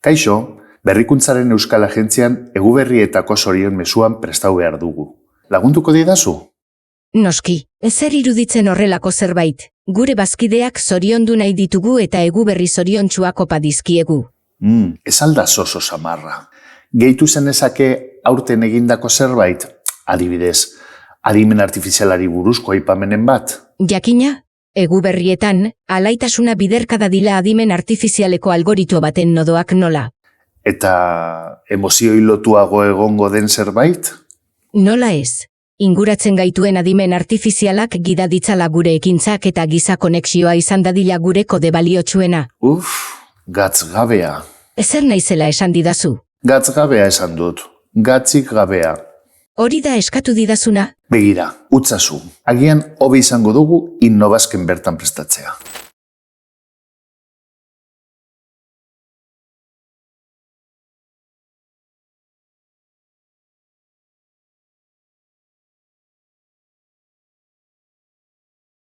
Kaixo, Berrikuntzaren Euskal Agentzian Eguberrietako zorion mezuan prestau behar dugu. Lagunduko didazu? Noski, ezer iruditzen horrelako zerbait. Gure bazkideak zoriondu nahi ditugu eta Eguberri zoriontsuak opa dizkiegu. Ez alda oso samarra. Gehitu zenezake aurten egindako zerbait, adibidez, adimen artifizialari buruzko aipamenen bat. Jakina, Eguberrietan, alaitasuna biderkada dila adimen artifizialeko algoritmo baten nodoak nola. Eta emozioi lotuago egongo den zerbait? Nola ez? Inguratzen gaituen adimen artifizialak gida ditzala gure ekintzak eta giza konexioa izan dadila gure kode baliotsuena. Gatzgabea. Ezer naizela esan didazu. Gatzgabea esan dut. Gatzik gabea. Hori da eskatu didazuna? Begira, utzazu. Agian hobe izango dugu innobazken bertan prestatzea.